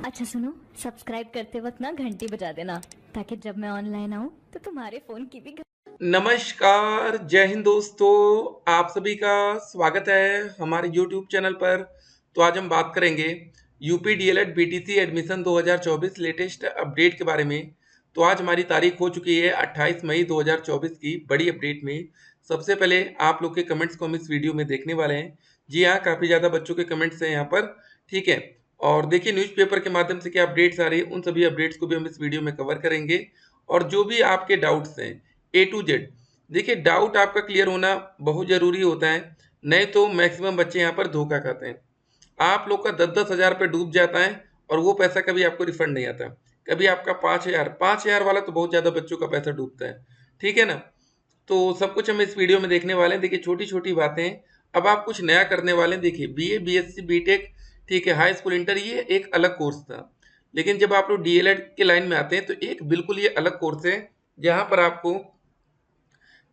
अच्छा सुनो, सब्सक्राइब करते वक्त ना घंटी बजा देना ताकि जब मैं ऑनलाइन आऊँ तो तुम्हारे फोन की भी नमस्कार, जय हिंद दोस्तों। आप सभी का स्वागत है हमारे YouTube चैनल पर। तो आज हम बात करेंगे UP DElEd BTC admission 2024 latest update के बारे में। तो आज हमारी तारीख हो चुकी है 28 मई 2024 की बड़ी अपडेट में। सबसे पहले आप लोग के कमेंट्स को हम इस वीडियो में देखने वाले हैं। जी हाँ, काफ़ी ज़्यादा बच्चों के कमेंट्स हैं यहाँ पर, ठीक है। और देखिए न्यूज़पेपर के माध्यम से क्या अपडेट्स आ रही है, उन सभी अपडेट्स को भी हम इस वीडियो में कवर करेंगे। और जो भी आपके डाउट्स हैं ए टू जेड, देखिए डाउट आपका क्लियर होना बहुत ज़रूरी होता है, नहीं तो मैक्सिमम बच्चे यहाँ पर धोखा खाते हैं। आप लोग का 10-10 हज़ार रुपये डूब जाता है और वो पैसा कभी आपको रिफंड नहीं आता। कभी आपका 5,000 वाला तो बहुत ज़्यादा बच्चों का पैसा डूबता है, ठीक है ना। तो सब कुछ हम इस वीडियो में देखने वाले हैं। देखिए छोटी छोटी बातें, अब आप कुछ नया करने वाले हैं। देखिए बीए बीएससी बीटेक, ठीक है, हाई स्कूल इंटर, ये एक अलग कोर्स था। लेकिन जब आप लोग डीएलएड के लाइन में आते हैं तो एक बिल्कुल ये अलग कोर्स है, जहाँ पर आपको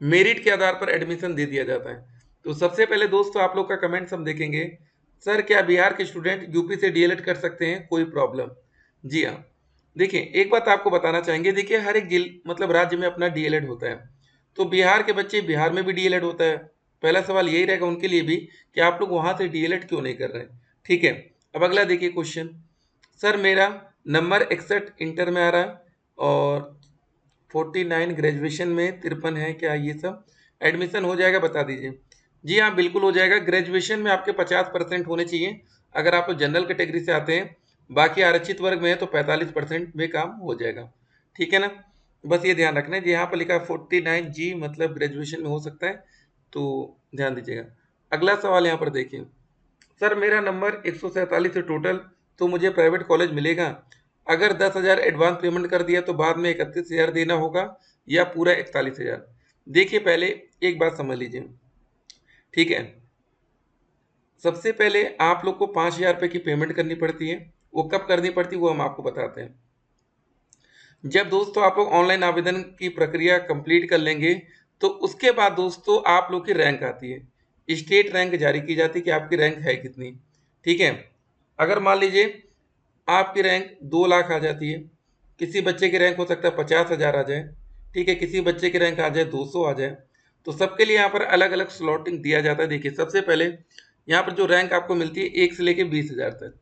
मेरिट के आधार पर एडमिशन दे दिया जाता है। तो सबसे पहले दोस्तों आप लोग का कमेंट्स हम देखेंगे। सर क्या बिहार के स्टूडेंट यूपी से डीएलएड कर सकते हैं, कोई प्रॉब्लम? जी हाँ, देखिए एक बात आपको बताना चाहेंगे। देखिए हर एक जिल मतलब राज्य में अपना डीएलएड होता है। तो बिहार के बच्चे बिहार में भी डीएलएड होता है। पहला सवाल यही रहेगा उनके लिए भी कि आप लोग वहां से डीएलएड क्यों नहीं कर रहे हैं, ठीक है। अब अगला देखिए क्वेश्चन। सर मेरा नंबर 61 इंटर में आ रहा है और 49 ग्रेजुएशन में 53 है, क्या ये सब एडमिशन हो जाएगा, बता दीजिए। जी हाँ, बिल्कुल हो जाएगा। ग्रेजुएशन में आपके 50% होने चाहिए अगर आप जनरल कैटेगरी से आते हैं। बाकी आरक्षित वर्ग में है तो 45% में काम हो जाएगा, ठीक है ना। बस ये ध्यान रखना है, यहाँ पर लिखा है 49 जी मतलब ग्रेजुएशन में हो सकता है, तो ध्यान दीजिएगा। अगला सवाल यहाँ पर देखिए। सर मेरा नंबर 147 है टोटल, तो मुझे प्राइवेट कॉलेज मिलेगा? अगर 10,000 एडवांस पेमेंट कर दिया तो बाद में 31,000 देना होगा या पूरा 41,000? देखिए पहले एक बात समझ लीजिए, ठीक है। सबसे पहले आप लोग को 5,000 रुपये की पेमेंट करनी पड़ती है। वो कब करनी पड़ती है वो हम आपको बताते हैं। जब दोस्तों आप लोग ऑनलाइन आवेदन की प्रक्रिया कंप्लीट कर लेंगे तो उसके बाद दोस्तों आप लोग की रैंक आती है, स्टेट रैंक जारी की जाती है कि आपकी रैंक है कितनी, ठीक है। अगर मान लीजिए आपकी रैंक 2 लाख आ जाती है, किसी बच्चे की रैंक हो सकता है 50,000 आ जाए, ठीक है, किसी बच्चे की रैंक आ जाए 200 आ जाए। तो सबके लिए यहाँ पर अलग अलग स्लॉटिंग दिया जाता है। देखिए सबसे पहले यहाँ पर जो रैंक आपको मिलती है 1 से लेकर 20,000 तक।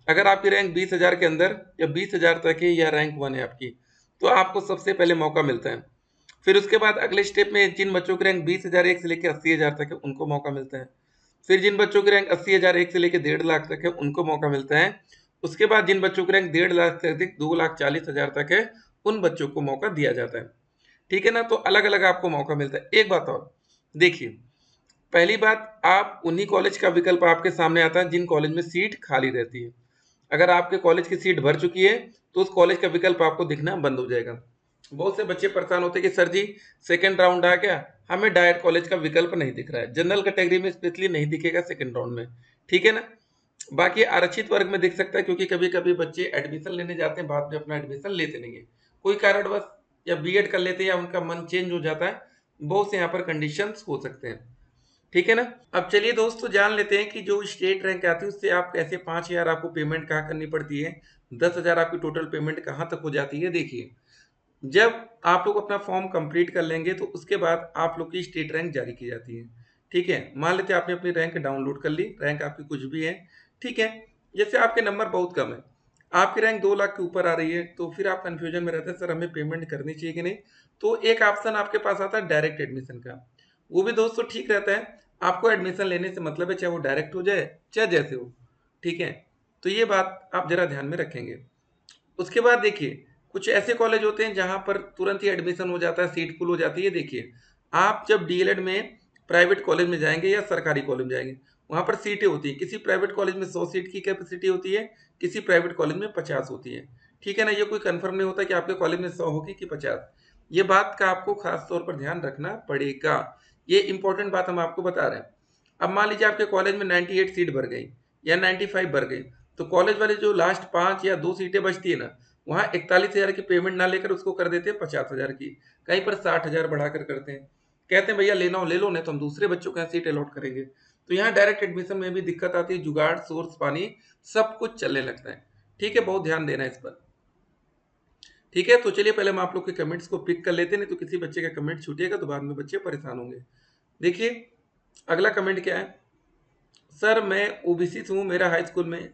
अगर आपकी रैंक 20,000 के अंदर या 20,000 तक है या रैंक 1 है आपकी, तो आपको सबसे पहले मौका मिलता है। फिर उसके बाद अगले स्टेप में जिन बच्चों की रैंक 20,000 एक से लेकर 80,000 तक है उनको मौका मिलता है। फिर जिन बच्चों की रैंक 80,000 एक से लेकर 1.5 लाख तक है उनको मौका मिलता है। उसके बाद जिन बच्चों की रैंक 1.5 लाख से अधिक 2,40,000 तक है उन बच्चों को मौका दिया जाता है, ठीक है ना। तो अलग अलग आपको मौका मिलता है। एक बात और देखिए, पहली बात, आप उन्हीं कॉलेज का विकल्प आपके सामने आता है जिन कॉलेज में सीट खाली रहती है। अगर आपके कॉलेज की सीट भर चुकी है तो उस कॉलेज का विकल्प आपको दिखना बंद हो जाएगा। बहुत से बच्चे परेशान होते हैं कि सर जी सेकंड राउंड आ गया, हमें डायरेक्ट कॉलेज का विकल्प नहीं दिख रहा है। जनरल कैटेगरी में स्पेशली नहीं दिखेगा सेकंड राउंड में, ठीक है ना। बाकी आरक्षित वर्ग में दिख सकता है क्योंकि कभी कभी बच्चे एडमिशन लेने जाते हैं बाद में अपना एडमिशन लेते नहीं है, कोई कारणवश या बीएड कर लेते हैं या उनका मन चेंज हो जाता है। बहुत से यहाँ पर कंडीशंस हो सकते हैं, ठीक है ना। अब चलिए दोस्तों जान लेते हैं कि जो स्टेट रैंक आती है उससे आप कैसे 5,000 आपको पेमेंट कहाँ करनी पड़ती है, 10,000 आपकी टोटल पेमेंट कहाँ तक हो जाती है। देखिए जब आप लोग अपना फॉर्म कंप्लीट कर लेंगे तो उसके बाद आप लोग की स्टेट रैंक जारी की जाती है, ठीक है। मान लेते हैं आपने अपनी रैंक डाउनलोड कर ली, रैंक आपकी कुछ भी है, ठीक है। जैसे आपके नंबर बहुत कम है, आपकी रैंक 2 लाख के ऊपर आ रही है, तो फिर आप कंफ्यूजन में रहते हैं सर हमें पेमेंट करनी चाहिए कि नहीं। तो एक ऑप्शन आपके पास आता है डायरेक्ट एडमिशन का, वो भी दोस्तों ठीक रहता है। आपको एडमिशन लेने से मतलब है, चाहे वो डायरेक्ट हो जाए चाहे जैसे हो, ठीक है। तो ये बात आप जरा ध्यान में रखेंगे। उसके बाद देखिए कुछ ऐसे कॉलेज होते हैं जहां पर तुरंत ही एडमिशन हो जाता है, सीट फुल हो जाती है। देखिए आप जब डीएलएड में प्राइवेट कॉलेज में जाएंगे या सरकारी कॉलेज में जाएंगे, वहां पर सीटें होती हैं। किसी प्राइवेट कॉलेज में 100 सीट की कैपेसिटी होती है, किसी प्राइवेट कॉलेज में 50 होती है, ठीक है ना। ये कोई कंफर्म नहीं होता कि आपके कॉलेज में 100 होगी कि 50। ये बात का आपको खास तौर पर ध्यान रखना पड़ेगा, ये इंपॉर्टेंट बात हम आपको बता रहे हैं। अब मान लीजिए आपके कॉलेज में 98 सीट भर गई या 95 भर गई, तो कॉलेज वाले जो लास्ट 5 या 2 सीटें बचती है ना, वहाँ 41,000 की पेमेंट ना लेकर उसको कर देते हैं 50,000 की, कहीं पर 60,000 बढ़ाकर करते हैं। कहते हैं भैया लेना हो ले लो, नहीं तो हम दूसरे बच्चों को यहाँ सीट अलॉट करेंगे। तो यहाँ डायरेक्ट एडमिशन में भी दिक्कत आती है, जुगाड़ सोर्स पानी सब कुछ चलने लगता है, ठीक है, बहुत ध्यान देना इस पर। ठीक है, तो चलिए पहले हम आप लोग के कमेंट्स को पिक कर लेते हैं, नहीं तो किसी बच्चे का कमेंट छूटेगा तो बाद में बच्चे परेशान होंगे। देखिए अगला कमेंट क्या है, सर मैं ओबीसी से हूँ, मेरा हाई स्कूल में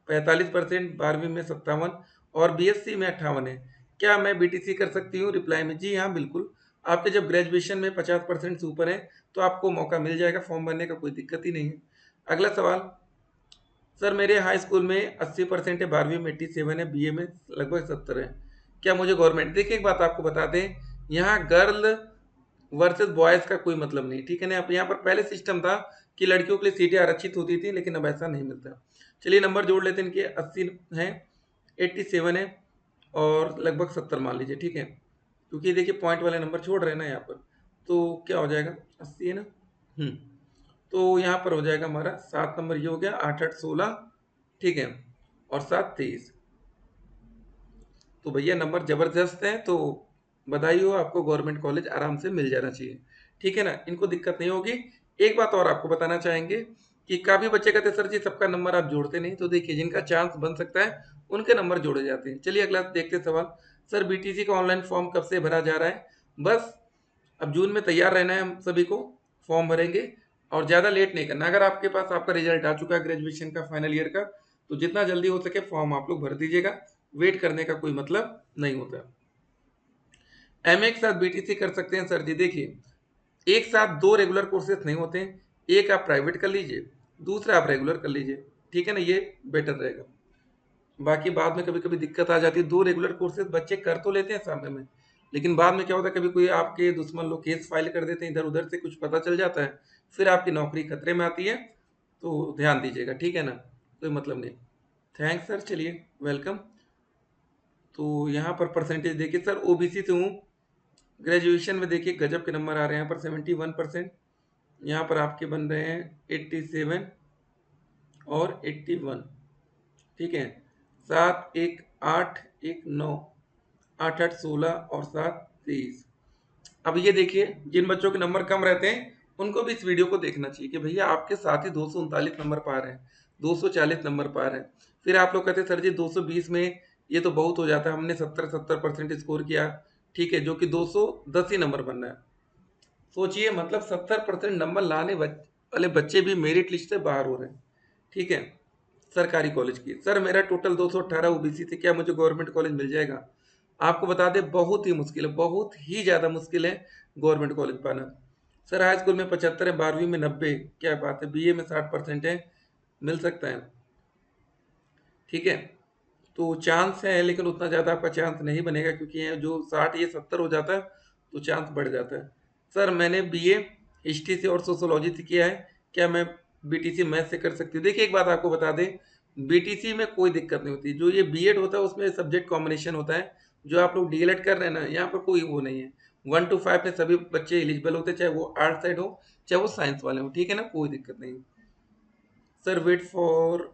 45%, 12वीं में 57 और बीएससी में 58 है, क्या मैं बीटीसी कर सकती हूँ? रिप्लाई में जी हाँ बिल्कुल, आपके जब ग्रेजुएशन में 50% से ऊपर है तो आपको मौका मिल जाएगा फॉर्म भरने का, कोई दिक्कत ही नहीं है। अगला सवाल, सर मेरे हाई स्कूल में 80% है, 12वीं में 87 है, बीए में लगभग 70 है, क्या मुझे गवर्नमेंट? देखिए एक बात आपको बता दें, यहाँ गर्ल वर्सेस बॉयज का कोई मतलब नहीं, ठीक है ना। यहाँ पर पहले सिस्टम था कि लड़कियों के लिए सीटें आरक्षित होती थी, लेकिन अब ऐसा नहीं मिलता। चलिए नंबर जोड़ लेते हैं इनके, 80 है, 87 है और लगभग 70 मान लीजिए, ठीक है, क्योंकि देखिए पॉइंट वाले नंबर छोड़ रहे हैं ना यहाँ पर, तो क्या हो जाएगा, 80 है ना। तो यहाँ पर हो जाएगा हमारा 7 नंबर, ये हो गया 8 8 16, ठीक है, और 7 23। तो भैया नंबर जबरदस्त है, तो बधाई हो आपको, गवर्नमेंट कॉलेज आराम से मिल जाना चाहिए, ठीक है ना, इनको दिक्कत नहीं होगी। एक बात और आपको बताना चाहेंगे कि काफी बच्चे कहते हैं सर जी सबका नंबर आप जोड़ते नहीं, तो देखिए जिनका चांस बन सकता है उनके नंबर जोड़े जाते हैं। चलिए अगला देखते हैं सवाल, सर बीटीसी का ऑनलाइन फॉर्म कब से भरा जा रहा है? बस अब जून में तैयार रहना है, हम सभी को फॉर्म भरेंगे और ज़्यादा लेट नहीं करना। अगर आपके पास आपका रिजल्ट आ चुका है ग्रेजुएशन का फाइनल ईयर का, तो जितना जल्दी हो सके फॉर्म आप लोग भर दीजिएगा, वेट करने का कोई मतलब नहीं होता। एमए के साथ बीटीसी कर सकते हैं? सर जी देखिए एक साथ दो रेगुलर कोर्सेज नहीं होते हैं, एक आप प्राइवेट कर लीजिए, दूसरा आप रेगुलर कर लीजिए, ठीक है ना, ये बेटर रहेगा। बाकी बाद में कभी कभी दिक्कत आ जाती है, दो रेगुलर कोर्सेज बच्चे कर तो लेते हैं सामने में, लेकिन बाद में क्या होता है कभी कोई आपके दुश्मन लोग केस फाइल कर देते हैं, इधर उधर से कुछ पता चल जाता है, फिर आपकी नौकरी खतरे में आती है, तो ध्यान दीजिएगा, ठीक है ना, कोई मतलब नहीं। थैंक्स सर, चलिए वेलकम। तो यहाँ पर परसेंटेज देखिए सर, ओबीसी से हूँ, ग्रेजुएशन में देखिए गजब के नंबर आ रहे हैं यहाँ पर, 71%, यहाँ पर आपके बन रहे हैं 87 और 81, ठीक है, 7 1 8 1 9, 8 8 16 और 7 23। अब ये देखिए जिन बच्चों के नंबर कम रहते हैं उनको भी इस वीडियो को देखना चाहिए कि भैया आपके साथ ही 239 नंबर पा रहे हैं, 240 नंबर पा रहे हैं, फिर आप लोग कहते हैं सर जी 220 में ये तो बहुत हो जाता है, हमने 70% स्कोर किया, ठीक है, जो कि 210 ही नंबर बनना है। सोचिए मतलब 70% नंबर लाने वाले बच्चे भी मेरिट लिस्ट से बाहर हो रहे हैं, ठीक है, सरकारी कॉलेज की। सर मेरा टोटल 218 ओबीसी से, क्या मुझे गवर्नमेंट कॉलेज मिल जाएगा? आपको बता दें बहुत ही मुश्किल है, बहुत ही ज़्यादा मुश्किल है गवर्नमेंट कॉलेज पाना। सर हाई स्कूल में 75 है, 12वीं में 90, क्या बात है, बीए में 60% है, मिल सकता है, ठीक है, तो चांस है, लेकिन उतना ज़्यादा आपका चांस नहीं बनेगा, क्योंकि ये जो 60 ये 70 हो जाता है तो चांस बढ़ जाता है। सर मैंने बीए हिस्ट्री से और सोशोलॉजी से किया है, क्या मैं बीटीसी मैथ से कर सकती हूँ? देखिए एक बात आपको बता दें, बीटीसी में कोई दिक्कत नहीं होती, जो ये बीएड होता है उसमें सब्जेक्ट कॉम्बिनेशन होता है, जो आप लोग डीएलएड कर रहे हैं ना, यहाँ पर कोई वो नहीं है, 1 to 5 में सभी बच्चे एलिजिबल होते हैं, चाहे वो आर्ट साइड हो चाहे वो साइंस वाले हो, ठीक है ना, कोई दिक्कत नहीं। Sir wait for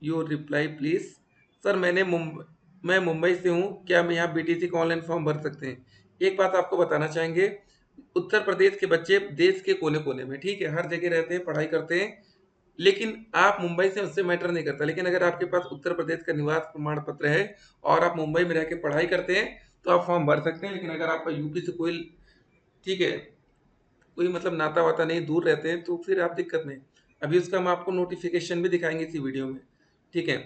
your reply please. Sir मैं मुंबई से हूँ, क्या मैं यहाँ बीटीसी का ऑनलाइन फॉर्म भर सकते हैं? एक बात आपको बताना चाहेंगे, उत्तर प्रदेश के बच्चे देश के कोने कोने में, ठीक है, हर जगह रहते हैं, पढ़ाई करते हैं, लेकिन आप मुंबई से, उससे मैटर नहीं करता, लेकिन अगर आपके पास उत्तर प्रदेश का निवास प्रमाण पत्र है और आप मुंबई में रह के पढ़ाई करते हैं तो आप फॉर्म भर सकते हैं, लेकिन अगर आपका यूपी से कोई, ठीक है, कोई मतलब नाता वाता नहीं, दूर रहते हैं, तो फिर आप दिक्कत नहीं। अभी उसका हम आपको नोटिफिकेशन भी दिखाएंगे इसी वीडियो में, ठीक है।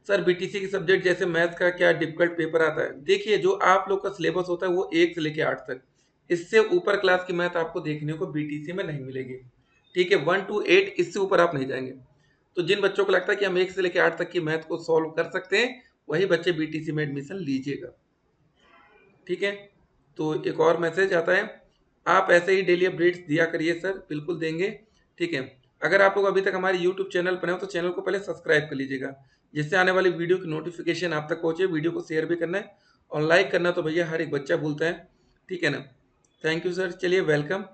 सर बीटीसी के सब्जेक्ट जैसे मैथ का क्या डिफिकल्ट पेपर आता है? देखिए जो आप लोग का सिलेबस होता है वो 1 से लेके 8 तक, इससे ऊपर क्लास की मैथ आपको देखने को बीटीसी में नहीं मिलेगी, ठीक है, 1 to 8 इससे ऊपर आप नहीं जाएंगे। तो जिन बच्चों को लगता है कि हम 1 से लेके 8 तक की मैथ को सॉल्व कर सकते हैं, वही बच्चे बीटीसी में एडमिशन लीजिएगा, ठीक है। तो एक और मैसेज आता है, आप ऐसे ही डेली अपडेट्स दिया करिए सर, बिल्कुल देंगे, ठीक है। अगर आप लोग अभी तक हमारे यूट्यूब चैनल पर हैं तो चैनल को पहले सब्सक्राइब कर लीजिएगा, जिससे आने वाली वीडियो की नोटिफिकेशन आप तक पहुंचे। वीडियो को शेयर भी करना है और लाइक करना तो भैया हर एक बच्चा भूलता है, ठीक है ना। थैंक यू सर, चलिए वेलकम।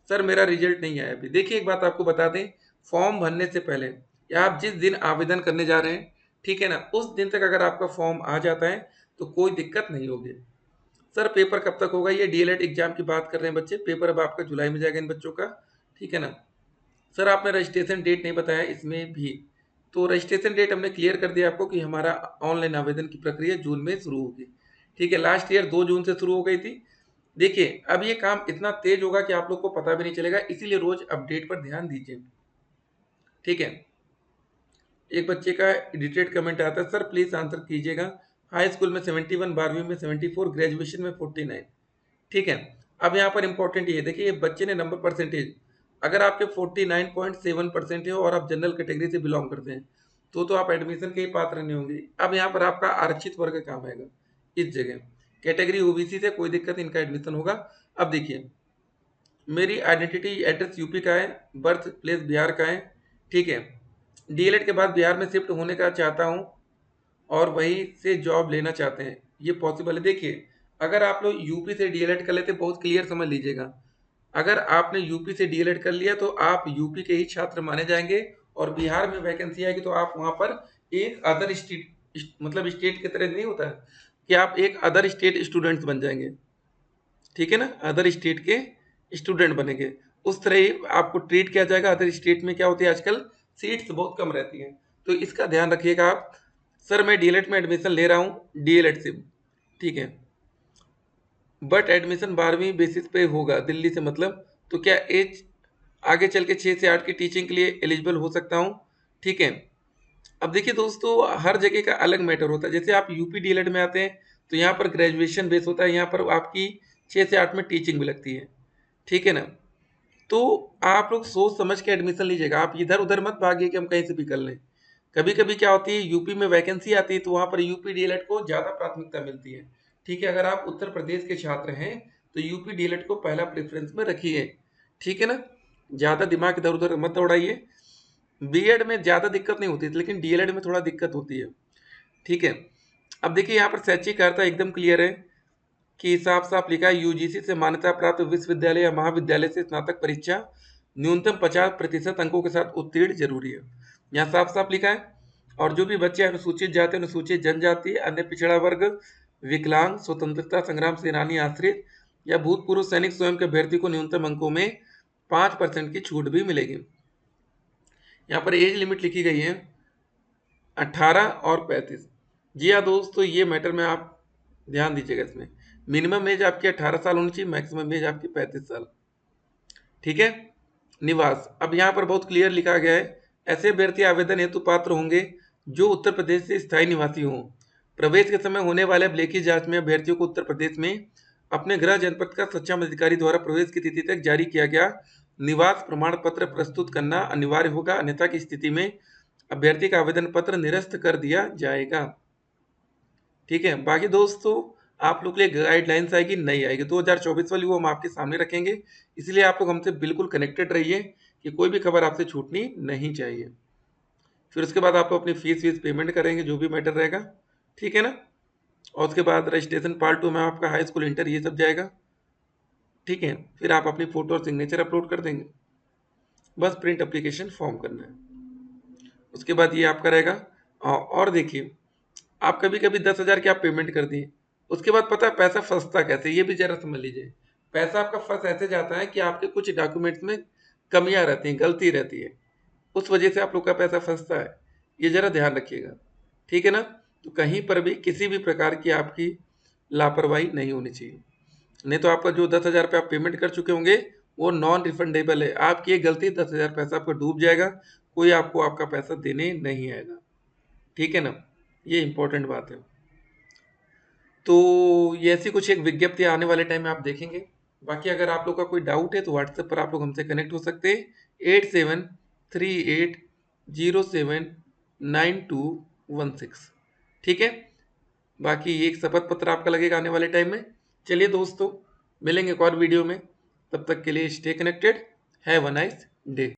सर मेरा रिजल्ट नहीं आया अभी। देखिए एक बात आपको बता दें, फॉर्म भरने से पहले या आप जिस दिन आवेदन करने जा रहे हैं, ठीक है ना, उस दिन तक अगर आपका फॉर्म आ जाता है तो कोई दिक्कत नहीं होगी। सर पेपर कब तक होगा? ये डीएलएड एग्जाम की बात कर रहे हैं बच्चे, पेपर अब आपका जुलाई में जाएगा इन बच्चों का, ठीक है ना। सर आपने रजिस्ट्रेशन डेट नहीं बताया इसमें भी, तो रजिस्ट्रेशन डेट हमने क्लियर कर दिया आपको कि हमारा ऑनलाइन आवेदन की प्रक्रिया जून में शुरू होगी। ठीक है, लास्ट ईयर 2 जून से शुरू हो गई थी। देखिए अब ये काम इतना तेज होगा कि आप लोग को पता भी नहीं चलेगा, इसीलिए रोज अपडेट पर ध्यान दीजिए। ठीक है, एक बच्चे का एडिटेड कमेंट आता है, सर प्लीज आंसर कीजिएगा। हाई स्कूल में 71, 12वीं में 74, ग्रेजुएशन में 49। ठीक है, अब यहाँ पर इंपॉर्टेंट ये देखिए, बच्चे ने नंबर परसेंटेज, अगर आपके 49.7% है और आप जनरल कैटेगरी से बिलोंग करते हैं तो आप एडमिशन के ही पात्र नहीं होंगे। अब यहाँ पर आपका आरक्षित वर्ग काम आएगा इस जगह, कैटेगरी ओबीसी से कोई दिक्कत, इनका एडमिशन होगा। अब देखिए, मेरी आइडेंटिटी एड्रेस यूपी का है, बर्थ प्लेस बिहार का है। ठीक है, डीएलएड के बाद बिहार में शिफ्ट होने का चाहता हूँ और वहीं से जॉब लेना चाहते हैं, ये पॉसिबल है। देखिए अगर आप लोग यूपी से डीएलएड कर लेते, बहुत क्लियर समझ लीजिएगा, अगर आपने यूपी से डीएलएड कर लिया तो आप यूपी के ही छात्र माने जाएंगे और बिहार में वैकेंसी आएगी तो आप वहां पर एक अदर स्टेट, मतलब स्टेट की तरह नहीं होता है कि आप एक अदर स्टेट स्टूडेंट्स बन जाएंगे। ठीक है ना, अदर स्टेट के स्टूडेंट बनेंगे, उस तरह ही आपको ट्रीट किया जाएगा। अदर स्टेट में क्या होती है, आजकल सीट्स बहुत कम रहती हैं, तो इसका ध्यान रखिएगा आप। सर मैं डीएलएड में एडमिशन ले रहा हूँ, डीएलएड से, ठीक है, बट एडमिशन 12वीं बेसिस पे होगा दिल्ली से, मतलब तो क्या एज आगे चल के 6 से 8 की टीचिंग के लिए एलिजिबल हो सकता हूँ। ठीक है, अब देखिए दोस्तों, हर जगह का अलग मैटर होता है। जैसे आप यूपी डीएलएड में आते हैं तो यहाँ पर ग्रेजुएशन बेस होता है, यहाँ पर आपकी 6 से 8 में टीचिंग भी लगती है। ठीक है ना, तो आप लोग सोच समझ के एडमिशन लीजिएगा, आप इधर उधर मत भागिए कि हम कहीं से भी कर लें। कभी कभी क्या होती है, यूपी में वैकेंसी आती है तो वहाँ पर यूपी डीएलएड को ज़्यादा प्राथमिकता मिलती है। ठीक है, अगर आप उत्तर प्रदेश के छात्र हैं तो यूपी डीएलएड को पहला प्रेफरेंस में रखिए। ठीक है ना, ज़्यादा दिमाग इधर उधर मत दौड़ाइए। बीएड में ज़्यादा दिक्कत नहीं होती लेकिन डीएलएड में थोड़ा दिक्कत होती है। ठीक है, अब देखिए यहाँ पर शैक्षिक अर्हता एकदम क्लियर है कि साफ साफ लिखा है, यूजीसी से मान्यता प्राप्त विश्वविद्यालय या महाविद्यालय से स्नातक परीक्षा न्यूनतम 50% अंकों के साथ उत्तीर्ण जरूरी है, यहाँ साफ साफ लिखा है। और जो भी बच्चे अनुसूचित जाति, अनुसूचित जनजाति, अन्य पिछड़ा वर्ग, विकलांग, स्वतंत्रता संग्राम सेनानी आश्रित या भूतपूर्व सैनिक स्वयं के अभ्यर्थी को न्यूनतम अंकों में 5% की छूट भी मिलेगी। यहाँ पर एज लिमिट लिखी गई है 18 और 35। जी हाँ दोस्तों, ये मैटर में आप ध्यान दीजिएगा, इसमें मिनिमम एज आपकी 18 साल होनी चाहिए, मैक्सिमम एज आपकी 35 साल। ठीक है, निवास, अब यहाँ पर बहुत क्लियर लिखा गया है, ऐसे अभ्यर्थी आवेदन हेतु पात्र होंगे जो उत्तर प्रदेश से स्थायी निवासी हों। प्रवेश के समय होने वाले लेखी जांच में अभ्यर्थियों को उत्तर प्रदेश में अपने गृह जनपद का सक्षम अधिकारी द्वारा प्रवेश की तिथि तक जारी किया गया निवास प्रमाण पत्र प्रस्तुत करना अनिवार्य होगा, अन्यथा की स्थिति में अभ्यर्थी का आवेदन पत्र निरस्त कर दिया जाएगा। ठीक है, बाकी दोस्तों आप लोग के लिए गाइडलाइंस आएगी, नहीं आएगी 2024 वाली, वो हम आपके सामने रखेंगे। इसलिए आप लोग हमसे बिल्कुल कनेक्टेड रहिए कि कोई भी खबर आपसे छूटनी नहीं चाहिए। फिर उसके बाद आप अपनी फीस पेमेंट करेंगे, जो भी मैटर रहेगा। ठीक है ना, और उसके बाद रजिस्ट्रेशन पार्ट 2 में आपका हाई स्कूल इंटर ये सब जाएगा। ठीक है, फिर आप अपनी फोटो और सिग्नेचर अपलोड कर देंगे, बस प्रिंट एप्लीकेशन फॉर्म करना है, उसके बाद ये आपका रहेगा। और देखिए, आप कभी कभी 10,000 की आप पेमेंट कर दिए, उसके बाद पता है पैसा फंसता कैसे, ये भी जरा समझ लीजिए। पैसा आपका फंस ऐसे जाता है कि आपके कुछ डॉक्यूमेंट्स में कमियां रहती हैं, गलती रहती है, उस वजह से आप लोग का पैसा फंसता है, ये जरा ध्यान रखिएगा। ठीक है ना, तो कहीं पर भी किसी भी प्रकार की आपकी लापरवाही नहीं होनी चाहिए, नहीं तो आपका जो 10,000 रुपये आप पेमेंट कर चुके होंगे वो नॉन रिफंडेबल है। आपकी ये गलती 10,000 पैसा आपका डूब जाएगा, कोई आपको आपका पैसा देने नहीं आएगा। ठीक है ना, ये इंपॉर्टेंट बात है। तो ये ऐसी कुछ एक विज्ञप्ति आने वाले टाइम में आप देखेंगे। बाकी अगर आप लोग का कोई डाउट है तो व्हाट्सएप पर आप लोग हमसे कनेक्ट हो सकते हैं 8738079216। ठीक है, बाकी एक शपथ पत्र आपका लगेगा आने वाले टाइम में। चलिए दोस्तों, मिलेंगे एक और वीडियो में, तब तक के लिए stay connected, have a nice day.